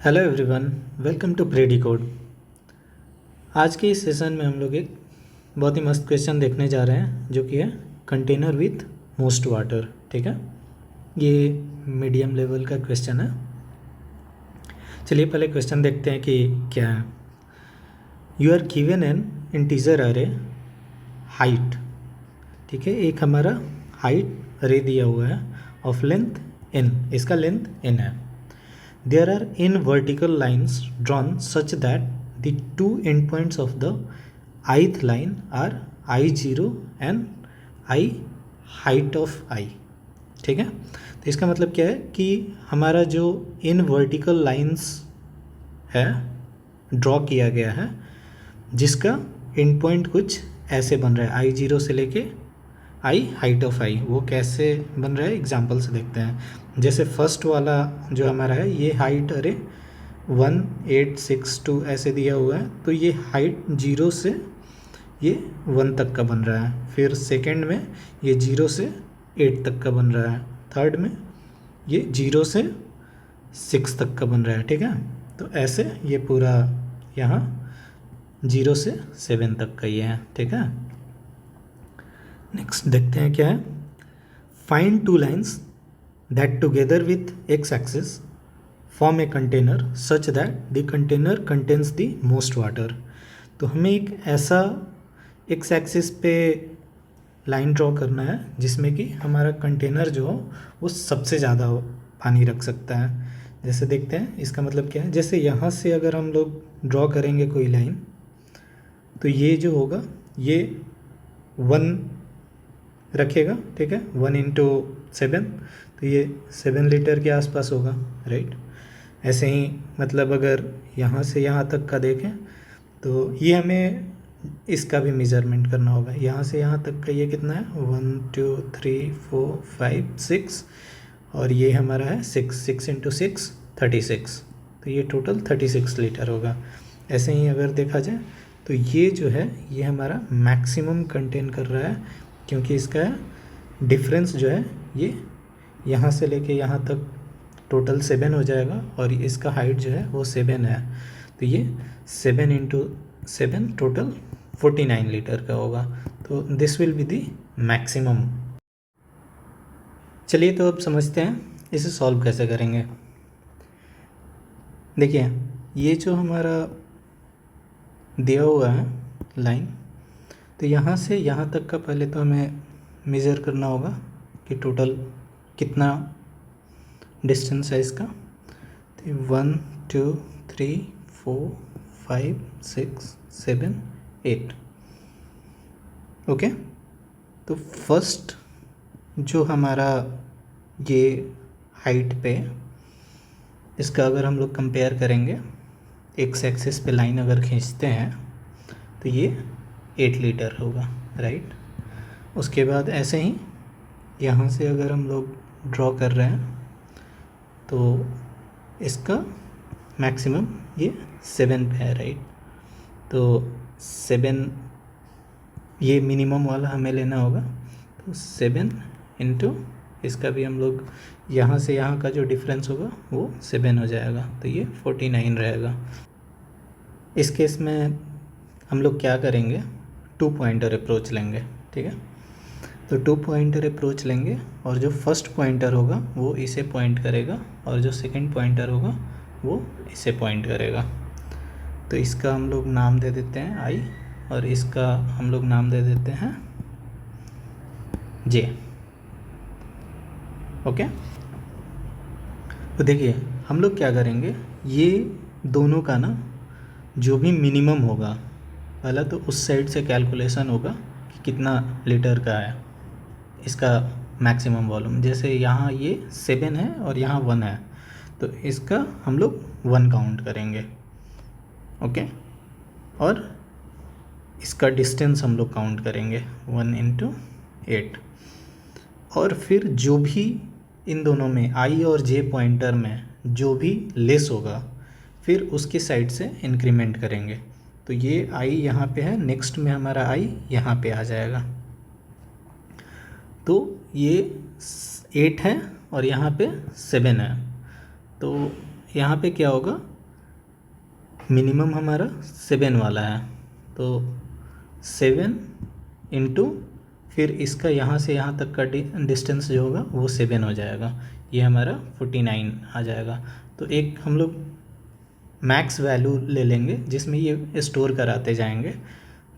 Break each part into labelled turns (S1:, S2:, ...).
S1: Hello everyone, welcome to Pretty Code. आज के इस सेशन में हम लोग एक बहुत ही मस्त क्वेश्चन देखने जा रहे हैं जो कि है कंटेनर विथ मोस्ट वाटर। ठीक है, ये मीडियम लेवल का क्वेश्चन है। चलिए पहले क्वेश्चन देखते हैं कि क्या है। You are given an integer array height. ठीक है, एक हमारा हाइट अरे दिया हुआ है ऑफ लेंथ n, इसका लेंथ n है। There are n vertical lines drawn such that the two endpoints of the ith line are I0 and I height of I। ठीक है, तो इसका मतलब क्या है कि हमारा जो इन वर्टिकल लाइंस है ड्रॉ किया गया है जिसका एंड पॉइंट कुछ ऐसे बन रहा है I0 से लेके आई हाइट ऑफ आई। वो कैसे बन रहा है एग्जाम्पल से देखते हैं। जैसे फर्स्ट वाला जो हमारा है ये हाइट अरे 1862 ऐसे दिया हुआ है, तो ये हाइट 0 से ये 1 तक का बन रहा है। फिर सेकंड में ये 0 से 8 तक का बन रहा है। थर्ड में ये 0 से 6 तक का बन रहा है। ठीक है, तो ऐसे ये पूरा यहाँ 0 से 7 तक का ये है। ठीक है, नेक्स्ट देखते हैं क्या है। Find two lines that together with x axis form a container such that the container contains the most water. तो हमें एक ऐसा एक्स एक्सिस पे लाइन ड्रॉ करना है जिसमें कि हमारा कंटेनर जो हो वो सबसे ज़्यादा पानी रख सकता है। जैसे देखते हैं इसका मतलब क्या है। जैसे यहाँ से अगर हम लोग ड्रॉ करेंगे कोई लाइन, तो ये जो होगा ये 1 रखेगा। ठीक है, 1 इंटू 7, तो ये 7 लीटर के आसपास होगा, राइट। ऐसे ही मतलब अगर यहाँ से यहाँ तक का देखें तो ये हमें इसका भी मेज़रमेंट करना होगा। यहाँ से यहाँ तक का ये कितना है 1 2 3 4 5 6, और ये हमारा है 6 इंटू 6 36, तो ये टोटल 36 लीटर होगा। ऐसे ही अगर देखा जाए तो ये जो है ये हमारा मैक्सिमम कंटेन कर रहा है, क्योंकि इसका डिफरेंस जो है ये यहाँ से लेके यहाँ तक टोटल 7 हो जाएगा, और इसका हाइट जो है वो 7 है। तो ये 7 इंटू 7 टोटल 49 लीटर का होगा। तो this will be the maximum. चलिए तो अब समझते हैं इसे सॉल्व कैसे करेंगे। देखिए ये जो हमारा दिया हुआ है लाइन, तो यहाँ से यहाँ तक का पहले तो हमें मेज़र करना होगा कि टोटल कितना डिस्टेंस है इसका। तो 1 2 3 4 5 6 7 8। ओके, तो फर्स्ट जो हमारा ये हाइट पे, इसका अगर हम लोग कंपेयर करेंगे एक्स एक्सिस पे लाइन अगर खींचते हैं तो ये 8 लीटर होगा, राइट। उसके बाद ऐसे ही यहाँ से अगर हम लोग ड्रॉ कर रहे हैं तो इसका मैक्सिमम ये 7 पे है, राइट। तो 7 ये मिनिमम वाला हमें लेना होगा। तो 7 इंटू इसका भी हम लोग यहाँ से यहाँ का जो डिफरेंस होगा वो 7 हो जाएगा, तो ये 49 रहेगा। इस केस में हम लोग क्या करेंगे, 2 पॉइंटर अप्रोच लेंगे। ठीक है, तो 2 पॉइंटर अप्रोच लेंगे, और जो फर्स्ट पॉइंटर होगा वो इसे पॉइंट करेगा, और जो सेकंड पॉइंटर होगा वो इसे पॉइंट करेगा। तो इसका हम लोग नाम दे देते हैं आई, और इसका हम लोग नाम दे देते हैं जे। ओके, तो देखिए हम लोग क्या करेंगे, ये दोनों का ना जो भी मिनिमम होगा, पहला तो उस साइड से कैलकुलेशन होगा कि कितना लीटर का है इसका मैक्सिमम वॉल्यूम। जैसे यहाँ ये 7 है और यहाँ 1 है, तो इसका हम लोग 1 काउंट करेंगे। ओके, और इसका डिस्टेंस हम लोग काउंट करेंगे 1 इंटू 8। और फिर जो भी इन दोनों में आई और जे पॉइंटर में जो भी लेस होगा, फिर उसकी साइड से इंक्रीमेंट करेंगे। तो ये आई यहाँ पे है, नेक्स्ट में हमारा आई यहाँ पे आ जाएगा। तो ये 8 है और यहाँ पे 7 है, तो यहाँ पे क्या होगा, मिनिमम हमारा 7 वाला है, तो 7 इंटू फिर इसका यहाँ से यहाँ तक का डिस्टेंस जो होगा वो 7 हो जाएगा, ये हमारा 49 आ जाएगा। तो एक हम लोग मैक्स वैल्यू ले लेंगे जिसमें ये स्टोर कराते जाएंगे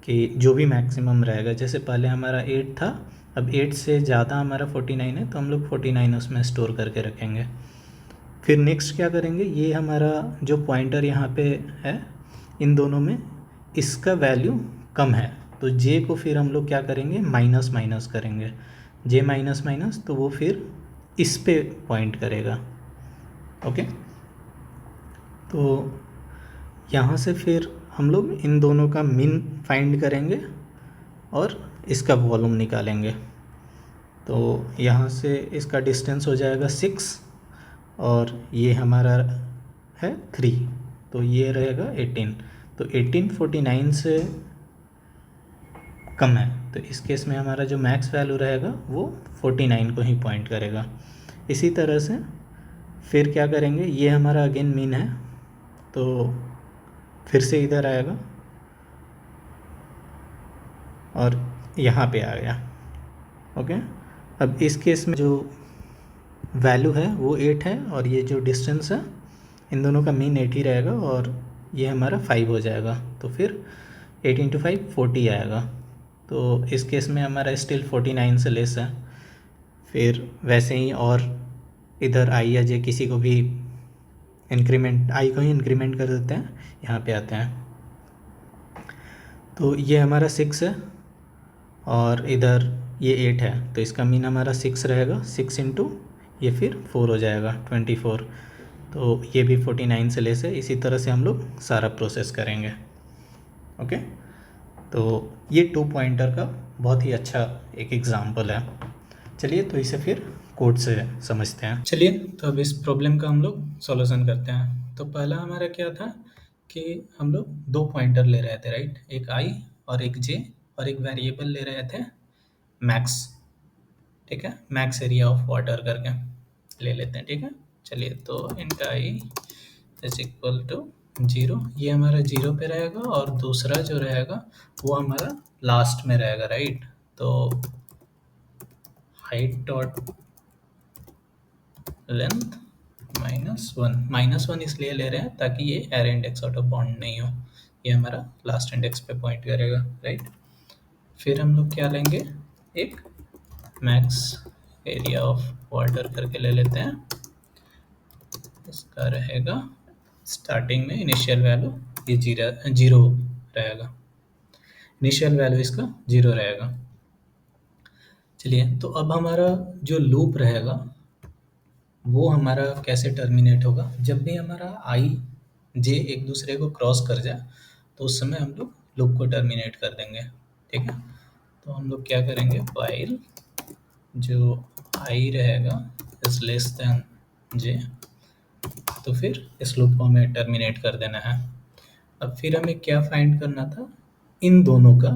S1: कि जो भी मैक्सिमम रहेगा। जैसे पहले हमारा 8 था, अब 8 से ज़्यादा हमारा 49 है, तो हम लोग 49 उसमें स्टोर करके रखेंगे। फिर नेक्स्ट क्या करेंगे, ये हमारा जो पॉइंटर यहाँ पे है इन दोनों में इसका वैल्यू कम है, तो जे को फिर हम लोग क्या करेंगे, माइनस माइनस करेंगे, जे माइनस माइनस, तो वो फिर इस पे पॉइंट करेगा। ओके, तो यहाँ से फिर हम लोग इन दोनों का मिन फाइंड करेंगे और इसका वॉल्यूम निकालेंगे। तो यहाँ से इसका डिस्टेंस हो जाएगा 6 और ये हमारा है 3, तो ये रहेगा 18। तो 18 49 से कम है, तो इस केस में हमारा जो मैक्स वैल्यू रहेगा वो 49 को ही पॉइंट करेगा। इसी तरह से फिर क्या करेंगे, ये हमारा अगेन मीन है, तो फिर से इधर आएगा और यहाँ पे आ गया। ओके, अब इस केस में जो वैल्यू है वो 8 है और ये जो डिस्टेंस है इन दोनों का मीन 8 ही रहेगा और ये हमारा 5 हो जाएगा। तो फिर 8 इंटू 5 40 आएगा, तो इस केस में हमारा स्टिल 49 से लेस है। फिर वैसे ही और इधर आई या जे किसी को भी इंक्रीमेंट, आई को ही इंक्रीमेंट कर देते हैं, यहाँ पे आते हैं। तो ये हमारा 6 है और इधर ये 8 है, तो इसका मीन हमारा 6 रहेगा। 6 इंटू ये फिर 4 हो जाएगा 24, तो ये भी 49 से लेस है। इसी तरह से हम लोग सारा प्रोसेस करेंगे। ओके, तो ये 2 पॉइंटर का बहुत ही अच्छा एक एग्जांपल है। चलिए तो इसे फिर कोड से समझते हैं। चलिए तो अब इस प्रॉब्लम का हम लोग सॉल्यूशन करते हैं। तो पहला हमारा क्या था कि हम लोग 2 पॉइंटर ले रहे थे, राइट, एक आई और एक जे, और एक वेरिएबल ले रहे थे मैक्स। ठीक है, मैक्स एरिया ऑफ वाटर करके ले लेते हैं। ठीक है, चलिए तो int I is equal to 0, ये हमारा 0 पे रहेगा और दूसरा जो रहेगा वो हमारा लास्ट में रहेगा, राइट। तो हाइट डॉट लेंथ -1 इसलिए ले रहे हैं ताकि ये array index out of bound नहीं हो, ये हमारा लास्ट इंडेक्स पे पॉइंट करेगा, राइट। फिर हम लोग क्या लेंगे, एक मैक्स एरिया ऑफ वाटर करके ले लेते हैं। इसका रहेगा स्टार्टिंग में इनिशियल वैल्यू ये 0 रहेगा, इनिशियल वैल्यू इसका 0 रहेगा। चलिए तो अब हमारा जो लूप रहेगा वो हमारा कैसे टर्मिनेट होगा, जब भी हमारा आई जे एक दूसरे को क्रॉस कर जाए तो उस समय हम लोग लूप को टर्मिनेट कर देंगे। ठीक है, तो हम लोग क्या करेंगे, वाइल जो आई रहेगा इज लेस देन जे, तो फिर इस लूप को हमें टर्मिनेट कर देना है। अब फिर हमें क्या फाइंड करना था, इन दोनों का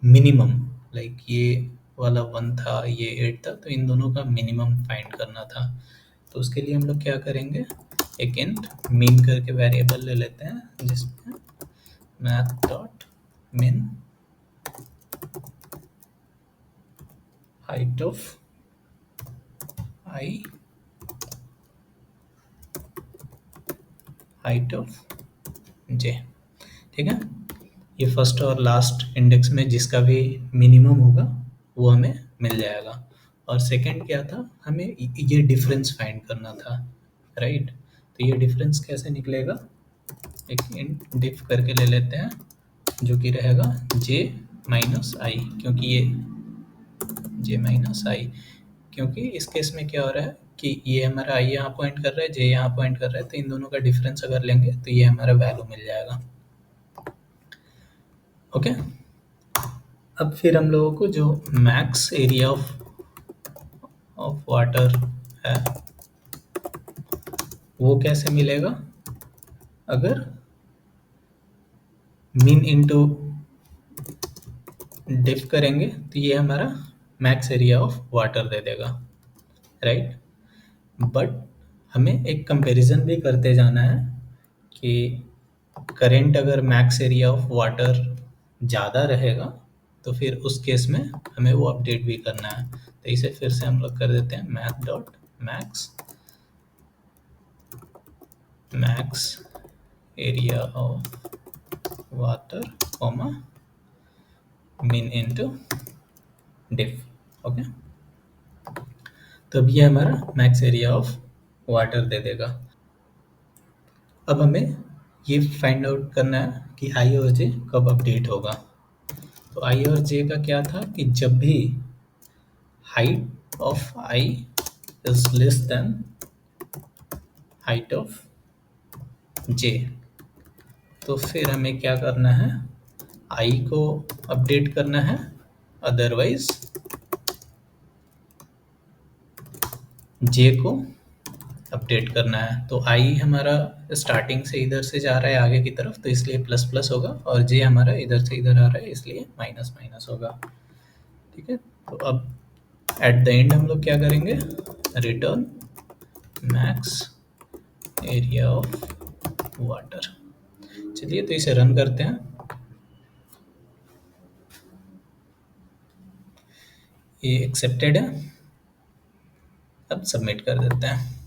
S1: मिनिमम, लाइक ये वाला 1 था ये 8 था, तो इन दोनों का मिनिमम फाइंड करना था। तो उसके लिए हम लोग क्या करेंगे, एक इंट मीन करके वेरिएबल ले लेते हैं जिसमें math dot min height of I height of J. ठीक है, ये फर्स्ट और लास्ट इंडेक्स में जिसका भी मिनिमम होगा वो हमें मिल जाएगा। और सेकंड क्या था, हमें ये डिफरेंस फाइंड करना था, राइट। तो ये डिफरेंस कैसे निकलेगा, एक इंट डिफ करके ले लेते हैं जो कि रहेगा j माइनस आई, क्योंकि ये j माइनस आई, क्योंकि इस केस में क्या हो रहा है कि ये हमारा आई यहाँ पॉइंट कर रहा है, j यहाँ पॉइंट कर रहा है, तो इन दोनों का डिफरेंस अगर लेंगे तो ये हमारा वैल्यू मिल जाएगा। ओके, अब फिर हम लोगों को जो मैक्स एरिया ऑफ वाटर है वो कैसे मिलेगा, अगर मीन इनटू डिफ करेंगे तो ये हमारा मैक्स एरिया ऑफ वाटर दे देगा, राइट। बट हमें एक कंपैरिजन भी करते जाना है कि करेंट अगर मैक्स एरिया ऑफ वाटर ज़्यादा रहेगा तो फिर उस केस में हमें वो अपडेट भी करना है। तो इसे फिर से हम लोग कर देते हैं math dot max max area of water comma min into diff. Okay, तो अब ये हमारा मैक्स एरिया ऑफ वाटर दे देगा। अब हमें ये फाइंड आउट करना है कि आई और जे कब अपडेट होगा। तो आई और जे का क्या था कि जब भी height of I is less than height of J, तो फिर हमें क्या करना है, आई को अपडेट करना है, अदरवाइज जे को अपडेट करना है। तो आई हमारा स्टार्टिंग से इधर से जा रहा है आगे की तरफ, तो इसलिए प्लस प्लस होगा, और जे हमारा इधर से इधर आ रहा है इसलिए माइनस माइनस होगा। ठीक है, तो अब एट द एंड हम लोग क्या करेंगे, return max area of water. चलिए तो इसे रन करते हैं। ये एक्सेप्टेड है, अब सबमिट कर देते हैं।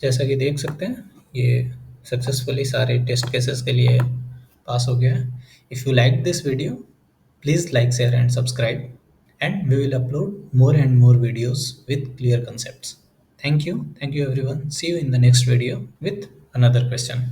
S1: जैसा कि देख सकते हैं ये सक्सेसफुली सारे टेस्ट केसेस के लिए पास हो गया है। If you like this video, please like, share and subscribe, and we will upload more and more videos with clear concepts. Thank you everyone. See you in the next video with another question.